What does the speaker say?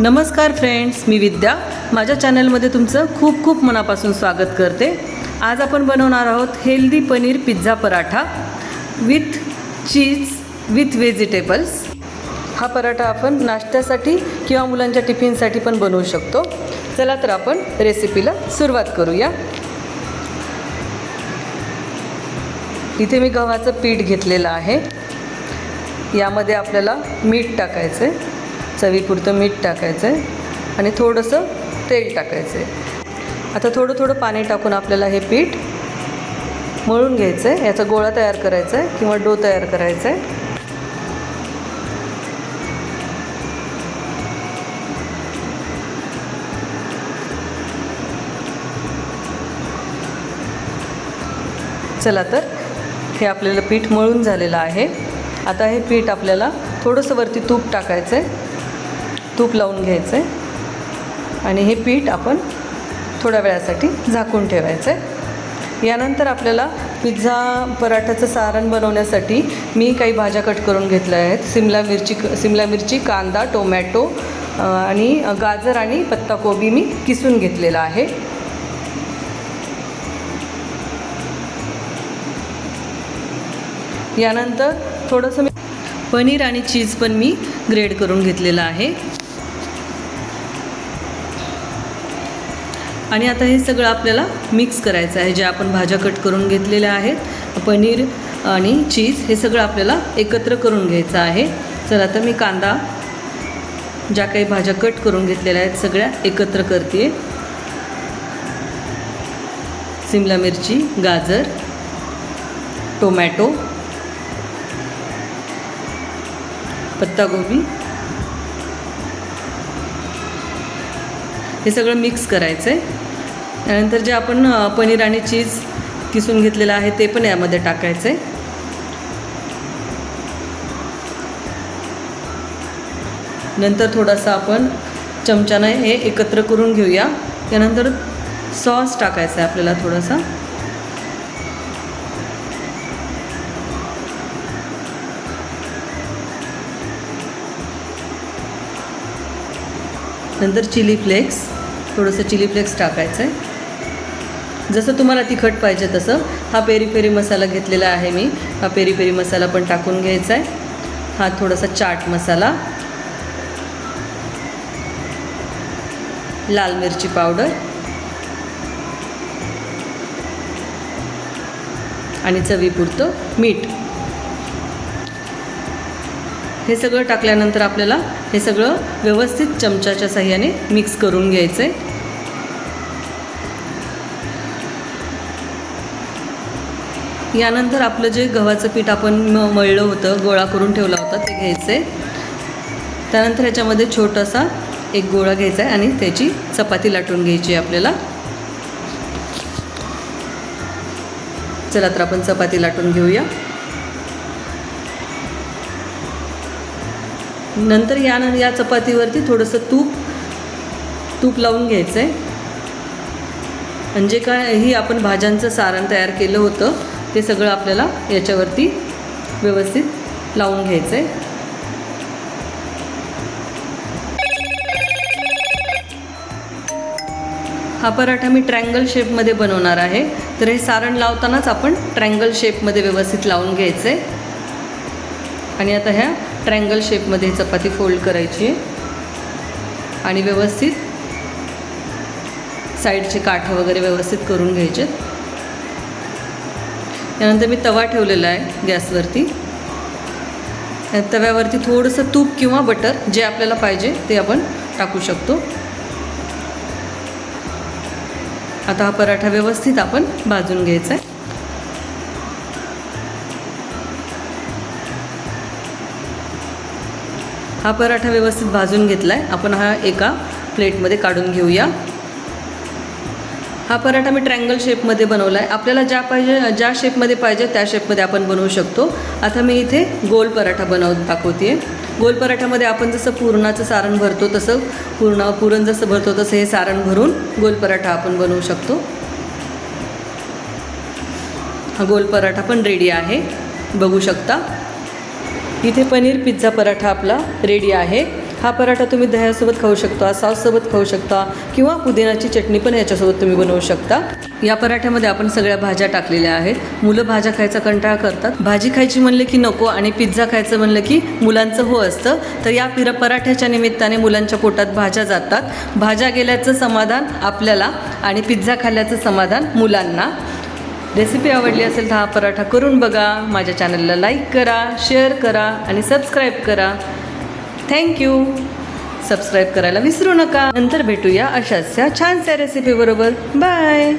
नमस्कार फ्रेंड्स, मी विद्या. माझ्या चॅनलमध्ये तुमचं खूप खूप मनापासून स्वागत करते. आज आपण बनवणार आहोत healthy paneer pizza paratha with cheese with vegetables. हा पराठा आपण नाश्त्यासाठी किंवा मुलांच्या टिफिनसाठी पण बनवू शकतो. चला तर आपण रेसिपीला सुरुवात करूया. इथे मी गव्हाचं पीठ घेतलेलं आहे. यामध्ये आपल्याला मीठ टाकायचं आहे, चवीपुरतं मीठ टाकायचं आहे आणि थोडंसं तेल टाकायचं आहे. आता थोडं थोडं पाणी टाकून आपल्याला हे पीठ मळून घ्यायचं आहे. याचा गोळा तयार करायचा आहे किंवा डो तयार करायचा आहे. चला तर हे आपल्याला पीठ मळून झालेलं आहे. आता हे पीठ आपल्याला थोडंसं वरती तूप टाकायचं आहे, तूप लावून घ्यायचं आहे आणि हे पीठ आपण थोड्या वेळासाठी झाकून ठेवायचं आहे. यानंतर आपल्याला पिझ्झा पराठाचं सारण बनवण्यासाठी मी काही भाज्या कट करून घेतल्या आहेत. सिमला मिरची, कांदा, टोमॅटो आणि गाजर आणि पत्ताकोबी मी किसून घेतलेला आहे. यानंतर थोडंसं मी पनीर आणि चीज पण मी ग्रेड करून घेतलेलं आहे. आणि आता हे सगळं आपल्याला मिक्स करायचं आहे. जे आपण भाज्या कट करून घेतलेल्या आहेत, पनीर आणि चीज, हे सगळं आपल्याला एकत्र करून घ्यायचं आहे. चला तर मी कांदा, ज्या काही भाज्या कट करून घेतलेल्या आहेत सगळ्या एकत्र करते. सिमला मिरची, गाजर, टोमॅटो, पत्ताकोबी, हे सगळं मिक्स करायचं आहे. त्यानंतर जे आपण पनीर आणि चीज किसून घेतलेलं आहे ते पण यामध्ये टाकायचं आहे. नंतर थोडासा आपण चमच्याने हे एकत्र करून घेऊया. त्यानंतर सॉस टाकायचा आहे आपल्याला थोडासा. नंतर चिली फ्लेक्स, थोडंसं चिली फ्लेक्स टाकायचं आहे. जसं तुम्हाला तिखट पाहिजे तसं. हा पेरी पेरी मसाला घेतलेला आहे मी. हा पेरी पेरी मसाला पण टाकून घ्यायचा आहे. हा थोडासा चाट मसाला, लाल मिरची पावडर आणि चवीपुरतं मीठ. हे सगळं टाकल्यानंतर आपल्याला हे सगळं व्यवस्थित चमच्याच्या साहाय्याने मिक्स करून घ्यायचं आहे. यानंतर आपलं जे गव्हाचं पीठ आपण मळलं होतं, गोळा करून ठेवला होता, ते घ्यायचं आहे. त्यानंतर ह्याच्यामध्ये छोटासा एक गोळा घ्यायचा आहे आणि त्याची चपाती लाटून घ्यायची आहे आपल्याला. चला तर आपण चपाती लाटून घेऊया. नंतर या चपातीवरती थोडंसं तूप लावून घ्यायचं आहे. म्हणजे काय, ही आपण भाज्यांचं सारण तयार केलं होतं ते सगळं आपल्याला याच्यावरती व्यवस्थित लावून घ्यायचं आहे. हा पराठा मी ट्रायंगल शेपमध्ये बनवणार आहे. तर हे सारण लावतानाच आपण ट्रायंगल शेपमध्ये व्यवस्थित लावून घ्यायचं आहे. आणि आता ह्या ट्रायंगल शेपमध्ये चपाती फोल्ड करायची आहे आणि व्यवस्थित साईडचे काठ वगैरे व्यवस्थित करून घ्यायचे. त्यानंतर मी तवा ठेवलेला आहे गॅसवरती. तव्यावरती थोडंसं तूप किंवा बटर, जे आपल्याला पाहिजे ते आपण टाकू शकतो. आता हा पराठा व्यवस्थित आपण भाजून घ्यायचा आहे. हा पराठा व्यवस्थित भाजून घेतला आहे. आपण हा एका प्लेटमध्ये काढून घेऊया. हा पराठा मी ट्रायंगल शेपमध्ये बनवला आहे. आपल्याला ज्या शेपमध्ये पाहिजे त्या शेपमध्ये आपण बनवू शकतो. आता मी इथे गोल पराठा बनवून दाखवते. गोल पराठ्यामध्ये आपण जसं पुरणाचं सारण भरतो तसं पुरण जसं भरतो तसं हे सारण भरून गोल पराठा आपण बनवू शकतो. हा गोल पराठा पण रेडी आहे, बघू शकता. इथे पनीर पिझ्झा पराठा आपला रेडी आहे. हा पराठा तुम्ही दह्यासोबत खाऊ शकता, सॉससोबत खाऊ शकता किंवा पुदिनाची चटणी पण याच्यासोबत तुम्ही बनवू शकता. या पराठ्यामध्ये आपण सगळ्या भाज्या टाकलेल्या आहेत. मुलं भाज्या खायचा कंटाळा करतात. भाजी खायची म्हणलं की नको आणि पिझ्झा खायचं म्हणलं की मुलांचं हो असतं. तर या पराठ्याच्या निमित्ताने मुलांच्या पोटात भाज्या जातात. भाज्या गेल्याचं समाधान आपल्याला आणि पिझ्झा खाल्ल्याचं समाधान मुलांना. रेसिपी आवडली असेल तर हा पराठा करून बघा. माझ्या चॅनलला लाईक करा, शेअर करा आणि सबस्क्राईब करा. थँक्यू. सबस्क्राईब करायला विसरू नका. नंतर भेटूया अशाच छानशा रेसिपीबरोबर. बाय.